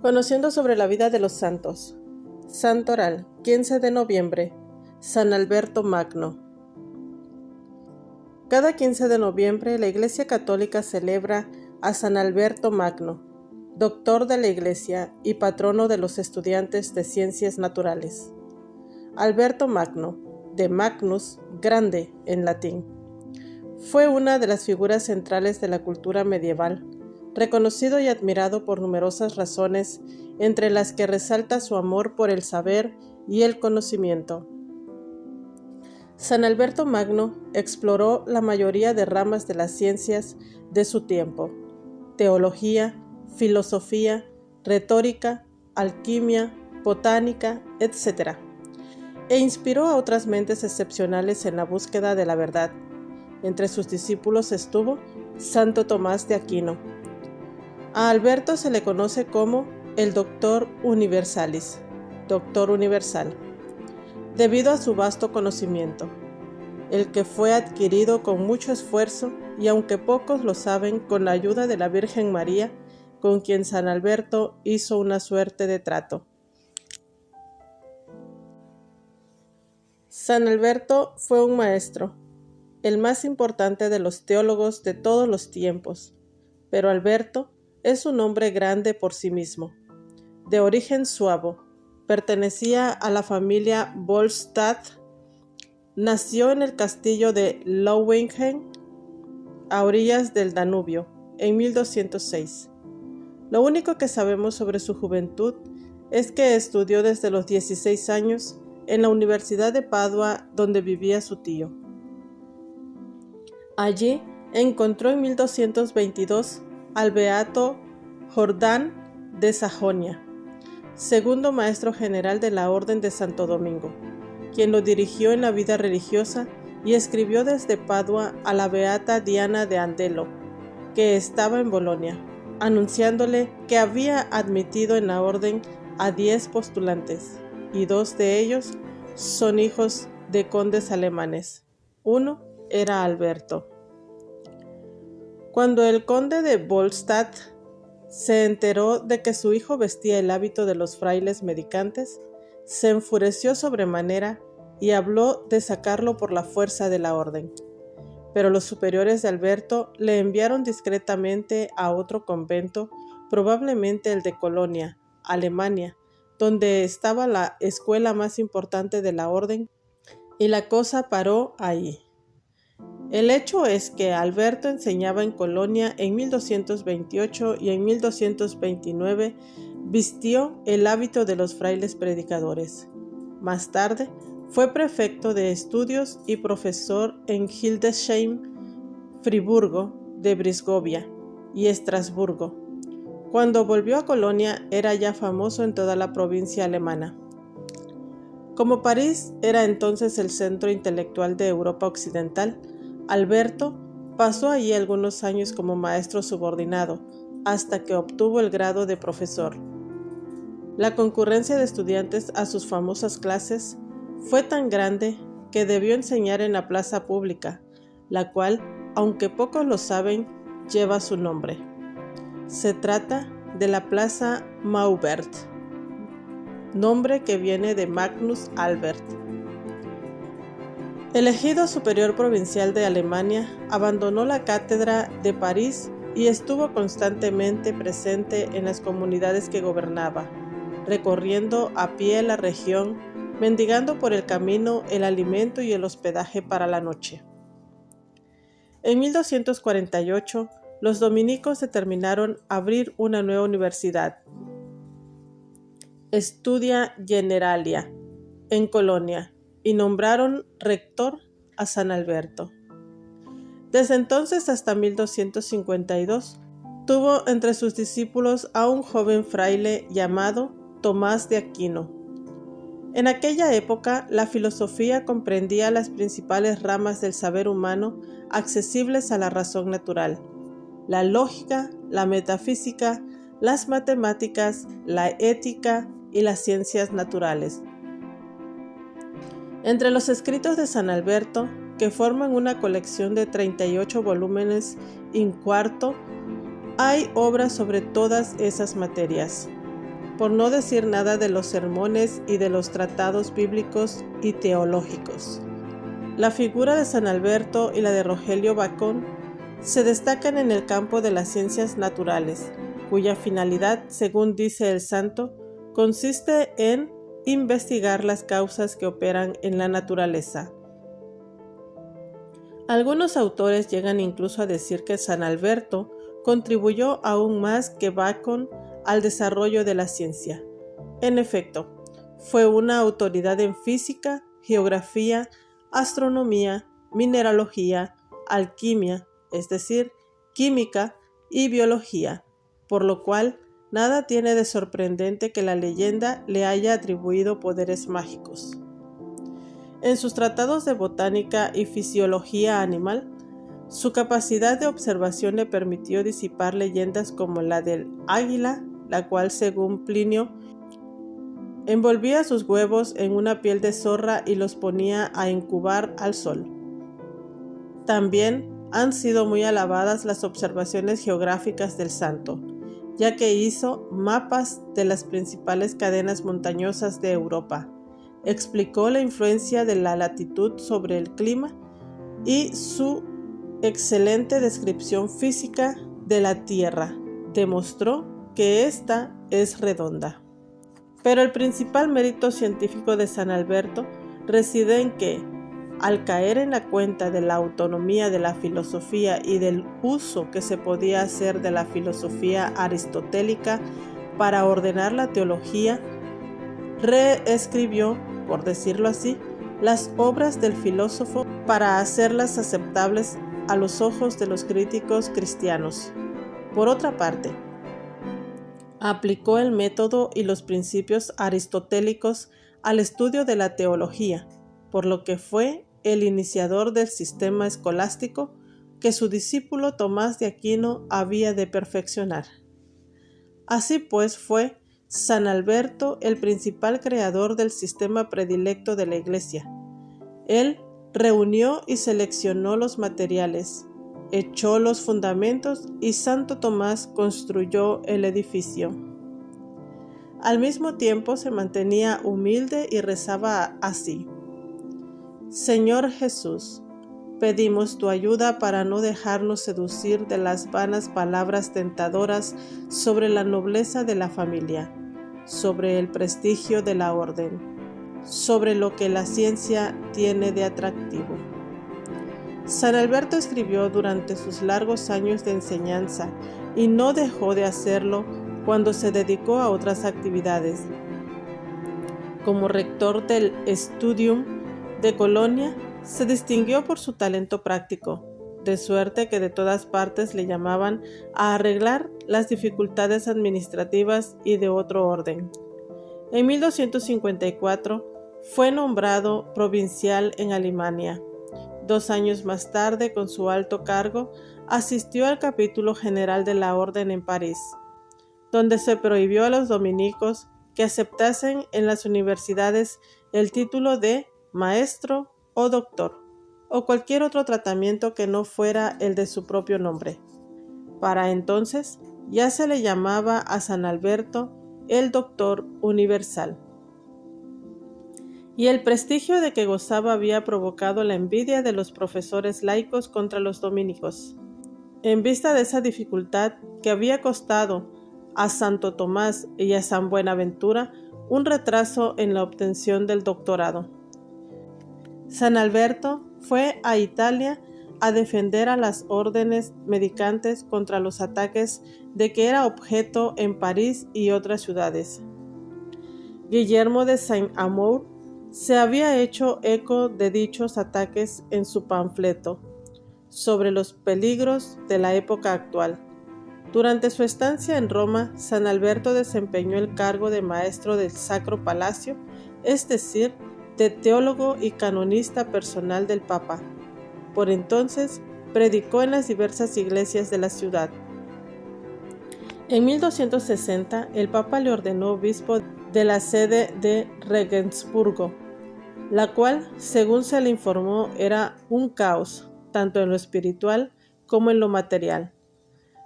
Conociendo sobre la vida de los santos. Santoral, 15 de noviembre, San Alberto Magno. Cada 15 de noviembre la Iglesia Católica celebra a San Alberto Magno, doctor de la Iglesia y patrono de los estudiantes de ciencias naturales. Alberto Magno, de Magnus, grande en latín, fue una de las figuras centrales de la cultura medieval, reconocido y admirado por numerosas razones, entre las que resalta su amor por el saber y el conocimiento. San Alberto Magno exploró la mayoría de ramas de las ciencias de su tiempo: teología, filosofía, retórica, alquimia, botánica, etc., e inspiró a otras mentes excepcionales en la búsqueda de la verdad. Entre sus discípulos estuvo Santo Tomás de Aquino. A Alberto se le conoce como el Doctor Universalis, Doctor Universal, debido a su vasto conocimiento, el que fue adquirido con mucho esfuerzo y, aunque pocos lo saben, con la ayuda de la Virgen María, con quien San Alberto hizo una suerte de trato. San Alberto fue un maestro, el más importante de los teólogos de todos los tiempos, pero Alberto es un hombre grande por sí mismo. De origen suabo, pertenecía a la familia Volstead, nació en el castillo de Lauenheim, a orillas del Danubio, en 1206. Lo único que sabemos sobre su juventud es que estudió desde los 16 años en la Universidad de Padua, donde vivía su tío. Allí encontró en 1222 al beato Jordán de Sajonia, segundo maestro general de la Orden de Santo Domingo, quien lo dirigió en la vida religiosa, y escribió desde Padua a la beata Diana de Andelo, que estaba en Bolonia, anunciándole que había admitido en la orden a 10 postulantes, y 2 de ellos son hijos de condes alemanes. Uno era Alberto. Cuando el conde de Volstead se enteró de que su hijo vestía el hábito de los frailes mendicantes, se enfureció sobremanera y habló de sacarlo por la fuerza de la orden. Pero los superiores de Alberto le enviaron discretamente a otro convento, probablemente el de Colonia, Alemania, donde estaba la escuela más importante de la orden, y la cosa paró ahí. El hecho es que Alberto enseñaba en Colonia en 1228 y en 1229 vistió el hábito de los frailes predicadores. Más tarde fue prefecto de estudios y profesor en Hildesheim, Friburgo de Brisgovia y Estrasburgo. Cuando volvió a Colonia era ya famoso en toda la provincia alemana. Como París era entonces el centro intelectual de Europa Occidental, Alberto pasó allí algunos años como maestro subordinado, hasta que obtuvo el grado de profesor. La concurrencia de estudiantes a sus famosas clases fue tan grande que debió enseñar en la plaza pública, la cual, aunque pocos lo saben, lleva su nombre. Se trata de la Plaza Maubert, nombre que viene de Magnus Albert. Elegido superior provincial de Alemania, abandonó la cátedra de París y estuvo constantemente presente en las comunidades que gobernaba, recorriendo a pie la región, mendigando por el camino el alimento y el hospedaje para la noche. En 1248, los dominicos determinaron abrir una nueva universidad, Studia Generalia, en Colonia, y nombraron rector a San Alberto. Desde entonces hasta 1252, tuvo entre sus discípulos a un joven fraile llamado Tomás de Aquino. En aquella época, la filosofía comprendía las principales ramas del saber humano accesibles a la razón natural: la lógica, la metafísica, las matemáticas, la ética y las ciencias naturales. Entre los escritos de San Alberto, que forman una colección de 38 volúmenes in quarto, hay obras sobre todas esas materias. por no decir nada de los sermones y de los tratados bíblicos y teológicos. La figura de San Alberto y la de Rogelio Bacon se destacan en el campo de las ciencias naturales, cuya finalidad, según dice el santo, consiste en investigar las causas que operan en la naturaleza. Algunos autores llegan incluso a decir que San Alberto contribuyó aún más que Bacon al desarrollo de la ciencia. En efecto, fue una autoridad en física, geografía, astronomía, mineralogía, alquimia, es decir, química y biología, por lo cual nada tiene de sorprendente que la leyenda le haya atribuido poderes mágicos. En sus tratados de botánica y fisiología animal, su capacidad de observación le permitió disipar leyendas como la del águila, la cual, según Plinio, envolvía sus huevos en una piel de zorra y los ponía a incubar al sol. También han sido muy alabadas las observaciones geográficas del santo, ya que hizo mapas de las principales cadenas montañosas de Europa, explicó la influencia de la latitud sobre el clima y su excelente descripción física de la Tierra demostró que ésta es redonda. Pero el principal mérito científico de San Alberto reside en que, al caer en la cuenta de la autonomía de la filosofía y del uso que se podía hacer de la filosofía aristotélica para ordenar la teología, reescribió, por decirlo así, las obras del filósofo para hacerlas aceptables a los ojos de los críticos cristianos. Por otra parte, aplicó el método y los principios aristotélicos al estudio de la teología, por lo que fue el iniciador del sistema escolástico que su discípulo Tomás de Aquino había de perfeccionar. Así pues fue San Alberto el principal creador del sistema predilecto de la Iglesia. Él reunió y seleccionó los materiales, echó los fundamentos y Santo Tomás construyó el edificio. Al mismo tiempo se mantenía humilde y rezaba así: Señor Jesús, pedimos tu ayuda para no dejarnos seducir de las vanas palabras tentadoras sobre la nobleza de la familia, sobre el prestigio de la orden, sobre lo que la ciencia tiene de atractivo. San Alberto escribió durante sus largos años de enseñanza y no dejó de hacerlo cuando se dedicó a otras actividades. Como rector del Studium de Colonia, se distinguió por su talento práctico, de suerte que de todas partes le llamaban a arreglar las dificultades administrativas y de otro orden. En 1254 fue nombrado provincial en Alemania. 2 años más tarde, con su alto cargo, asistió al capítulo general de la orden en París, donde se prohibió a los dominicos que aceptasen en las universidades el título de maestro o doctor, o cualquier otro tratamiento que no fuera el de su propio nombre. Para entonces ya se le llamaba a San Alberto el doctor universal. Y el prestigio de que gozaba había provocado la envidia de los profesores laicos contra los dominicos. En vista de esa dificultad que había costado a Santo Tomás y a San Buenaventura un retraso en la obtención del doctorado, San Alberto fue a Italia a defender a las órdenes mendicantes contra los ataques de que era objeto en París y otras ciudades. Guillermo de Saint-Amour se había hecho eco de dichos ataques en su panfleto sobre los peligros de la época actual. Durante su estancia en Roma, San Alberto desempeñó el cargo de maestro del Sacro Palacio, es decir, de teólogo y canonista personal del Papa. Por entonces, predicó en las diversas iglesias de la ciudad. En 1260, el Papa le ordenó obispo de la sede de Regensburgo, la cual, según se le informó, era un caos, tanto en lo espiritual como en lo material.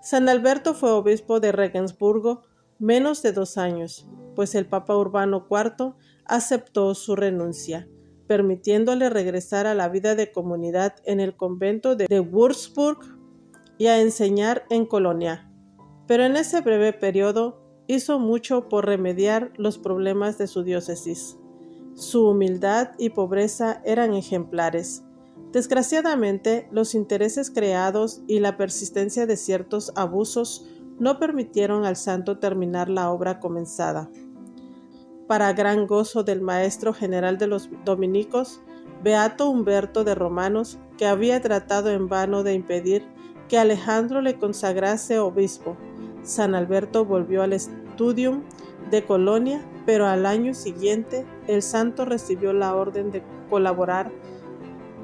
San Alberto fue obispo de Regensburgo menos de 2 años, pues el Papa Urbano IV aceptó su renuncia, permitiéndole regresar a la vida de comunidad en el convento de Würzburg y a enseñar en Colonia. Pero en ese breve periodo hizo mucho por remediar los problemas de su diócesis. Su humildad y pobreza eran ejemplares. Desgraciadamente, los intereses creados y la persistencia de ciertos abusos no permitieron al santo terminar la obra comenzada. Para gran gozo del maestro general de los dominicos, Beato Humberto de Romanos, que había tratado en vano de impedir que Alejandro le consagrase obispo, San Alberto volvió al Studium de Colonia, pero al año siguiente el santo recibió la orden de colaborar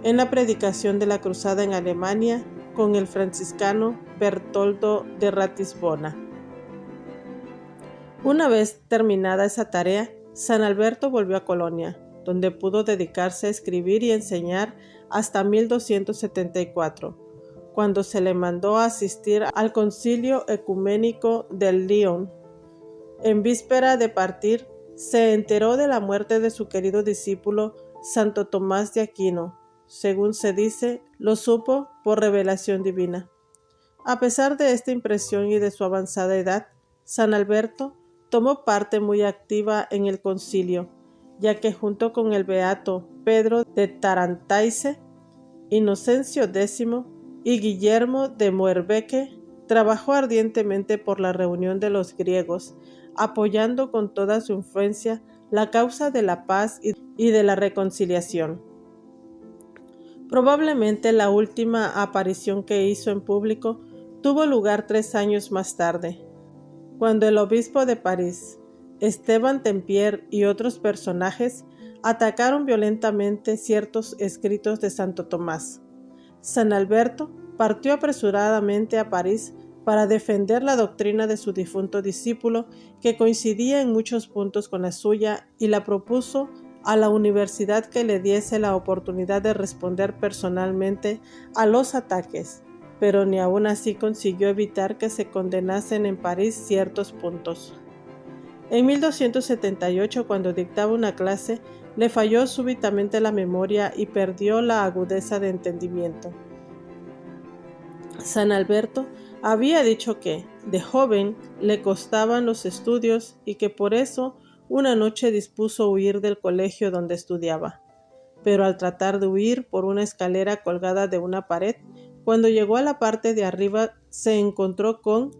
en la predicación de la cruzada en Alemania con el franciscano Bertoldo de Ratisbona. Una vez terminada esa tarea, San Alberto volvió a Colonia, donde pudo dedicarse a escribir y enseñar hasta 1274, cuando se le mandó asistir al Concilio Ecuménico de Lyon. En víspera de partir, se enteró de la muerte de su querido discípulo Santo Tomás de Aquino. Según se dice, lo supo por revelación divina. A pesar de esta impresión y de su avanzada edad, San Alberto tomó parte muy activa en el concilio, ya que junto con el beato Pedro de Tarantaise, Inocencio X y Guillermo de Moerbeke, trabajó ardientemente por la reunión de los griegos, apoyando con toda su influencia la causa de la paz y de la reconciliación. Probablemente la última aparición que hizo en público tuvo lugar 3 años más tarde, cuando el obispo de París, Esteban Tempier y otros personajes atacaron violentamente ciertos escritos de Santo Tomás. San Alberto partió apresuradamente a París para defender la doctrina de su difunto discípulo, que coincidía en muchos puntos con la suya, y la propuso a la universidad que le diese la oportunidad de responder personalmente a los ataques, pero ni aun así consiguió evitar que se condenasen en París ciertos puntos. En 1278, cuando dictaba una clase, le falló súbitamente la memoria y perdió la agudeza de entendimiento. San Alberto había dicho que, de joven, le costaban los estudios y que por eso una noche dispuso huir del colegio donde estudiaba. Pero al tratar de huir por una escalera colgada de una pared, cuando llegó a la parte de arriba se encontró con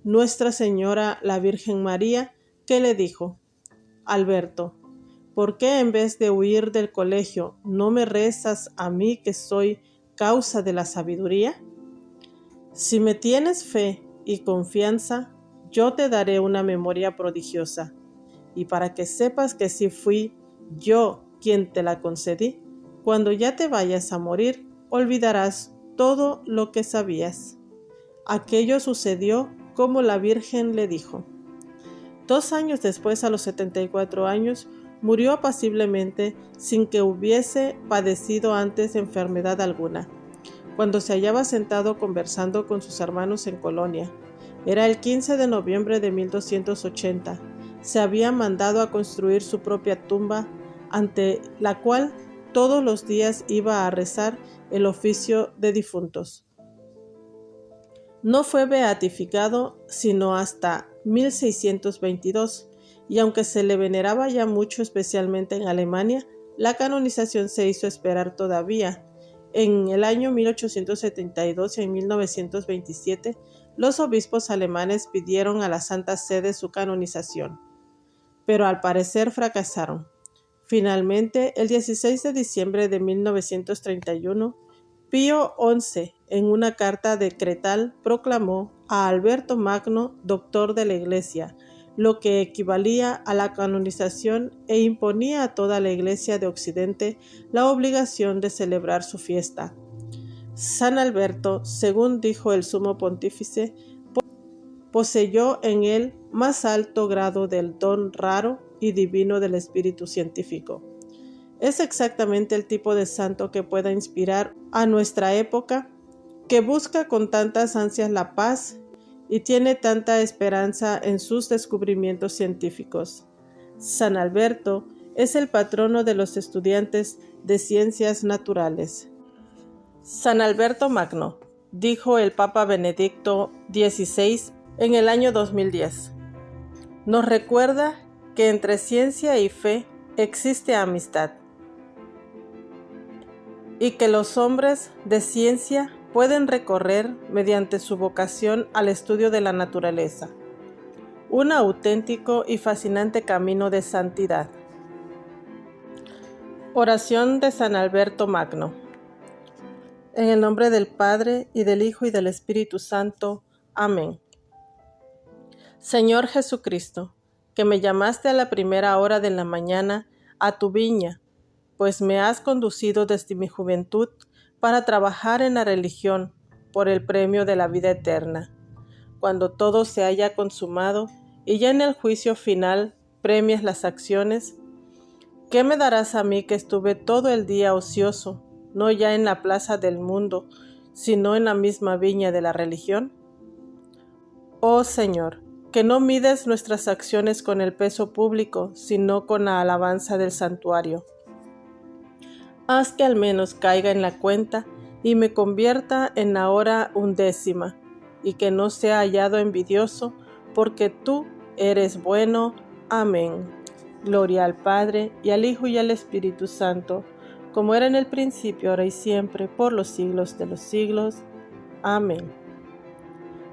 Nuestra Señora la Virgen María, que le dijo: Alberto, ¿por qué en vez de huir del colegio no me rezas a mí, que soy causa de la sabiduría? Si me tienes fe y confianza, yo te daré una memoria prodigiosa, y para que sepas que sí fui yo quien te la concedí, cuando ya te vayas a morir, olvidarás todo lo que sabías. Aquello sucedió como la Virgen le dijo. 2 años después, a los 74 años, murió apaciblemente sin que hubiese padecido antes enfermedad alguna, cuando se hallaba sentado conversando con sus hermanos en Colonia. Era el 15 de noviembre de 1280. Se había mandado a construir su propia tumba, ante la cual todos los días iba a rezar el oficio de difuntos. No fue beatificado sino hasta 1622, y aunque se le veneraba ya mucho, especialmente en Alemania, la canonización se hizo esperar todavía. En el año 1872 y en 1927, los obispos alemanes pidieron a la Santa Sede su canonización, pero al parecer fracasaron. Finalmente, el 16 de diciembre de 1931, Pío XI, en una carta decretal, proclamó a Alberto Magno doctor de la Iglesia, lo que equivalía a la canonización, e imponía a toda la Iglesia de Occidente la obligación de celebrar su fiesta. San Alberto, según dijo el sumo pontífice, poseyó en él más alto grado del don raro y divino del espíritu científico. Es exactamente el tipo de santo que pueda inspirar a nuestra época, que busca con tantas ansias la paz y tiene tanta esperanza en sus descubrimientos científicos. San Alberto es el patrono de los estudiantes de ciencias naturales. San Alberto Magno, dijo el Papa Benedicto XVI en el año 2010, nos recuerda que entre ciencia y fe existe amistad y que los hombres de ciencia pueden recorrer, mediante su vocación al estudio de la naturaleza, un auténtico y fascinante camino de santidad. Oración de San Alberto Magno. En el nombre del Padre, y del Hijo, y del Espíritu Santo. Amén. Señor Jesucristo, que me llamaste a la primera hora de la mañana a tu viña, pues me has conducido desde mi juventud para trabajar en la religión por el premio de la vida eterna. Cuando todo se haya consumado y ya en el juicio final premias las acciones, ¿qué me darás a mí que estuve todo el día ocioso, no ya en la plaza del mundo, sino en la misma viña de la religión? Oh Señor, que no mides nuestras acciones con el peso público, sino con la alabanza del santuario. Haz que al menos caiga en la cuenta y me convierta en la hora 1/10, y que no sea hallado envidioso, porque tú eres bueno. Amén. Gloria al Padre, y al Hijo, y al Espíritu Santo, como era en el principio, ahora y siempre, por los siglos de los siglos. Amén.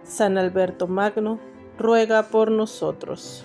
San Alberto Magno, ruega por nosotros.